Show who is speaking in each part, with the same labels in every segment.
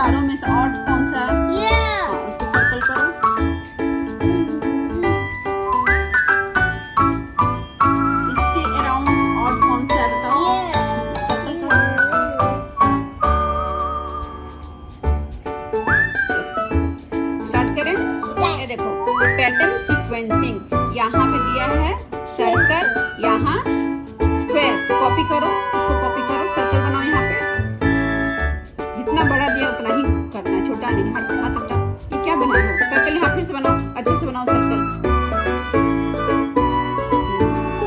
Speaker 1: चारों में से ऑड कौन सा है? हाँ, उसको सर्कल करो। इसके अराउंड ऑड कौन सा है बताओ? सर्कल करो। स्टार्ट करें? ये देखो पैटर्न सीक्वेंसिंग, यहाँ पे दिया है सर्कल, यहाँ स्क्वायर। तो कॉपी करो, इसको कॉपी करो, सर्कल बनाओ। यहाँ पे जितना बड़ा दिया उतना ही करना है, छोटा नहीं। हर मतलब ये क्या बनाए हो? सर्कल यहाँ फिर से बनाओ, अच्छे से बनाओ सर्कल।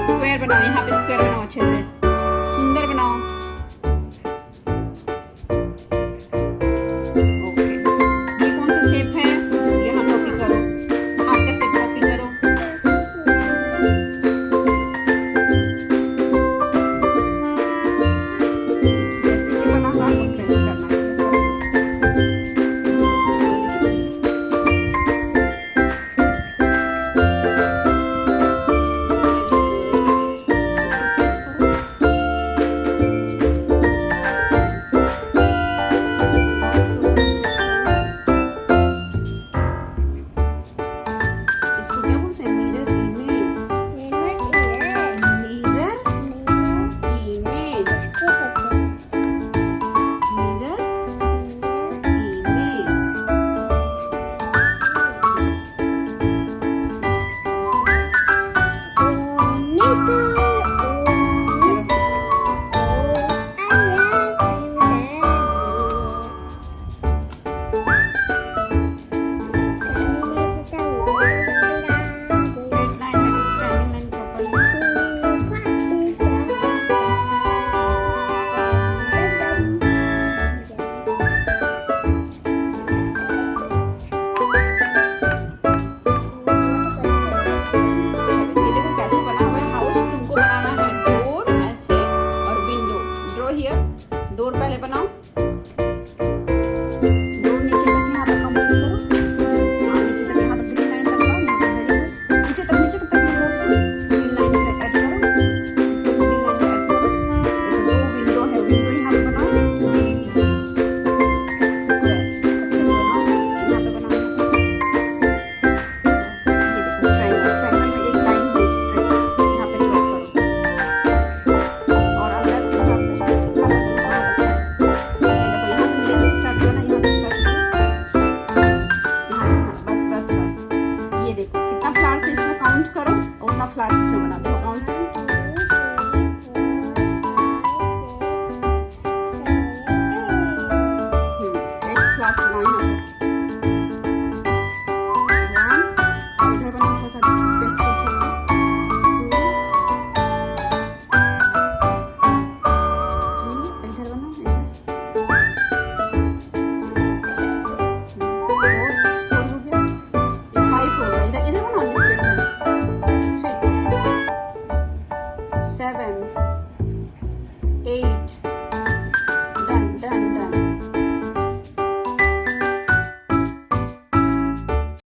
Speaker 1: स्क्वायर बनाओ, यहाँ पे स्क्वायर बनाओ, अच्छे से सुंदर बनाओ। ओके, ये कौन सा शेप है? यहाँ कॉपी करो, हार्ट का शेप कॉपी करो। जैसे ये बना हुआ आपको प्रेस करना है। इसको क्या बोलते हैं? Mirror image. Mirror image. Mirror image. Straight line है, स्टैंडिंग लाइन प्रॉपर्ली। ये देखो कैसे बना हुआ है हाउस। तुमको बनाना है डोर ऐसे और विंडो। Draw here. डोर पहले बनाओ। डोर नीचे तक यहाँ तक कंप्लीट करो। हाँ, नीचे तक यहाँ तक ग्रीन लाइन तक लाओ। यहाँ तक वेरी गुड। नीचे तक ले जाओ उसको। ग्रीन लाइन पे ऐड करो। इसको ग्रीन लाइन पे ऐड करो। देखो दो विंडो है, विंडो यहाँ पे बनाओ। स्क्वायर अच्छे से बनाओ। यहाँ पे बनाओ। ये देखो ट्रायंगल, ट्रायंगल में एक लाइन है स्ट्रेट, यहाँ पे ड्रॉ करो। और अंदर यहाँ से यहाँ तक ये देखो यहाँ पे मिरर से स्टार्ट करना, यहाँ से स्टार्ट करो। यहाँ बस बस बस। ये देखो कितना फ्लावर्स है इसमें, काउंट करो उतना फ्लावर्स इसमें बना दो। काउंट एक फ्लावर्स बनाओ यहाँ पे। वन, और इधर बनाओ, थोड़ा सा स्पेस को छोड़ो। टू, थ्री, इधर बनाओ, इधर। फोर, फोर हो गया। ये फाइव हो गया। इधर इधर बनाओ, स्पेस है। Six, seven,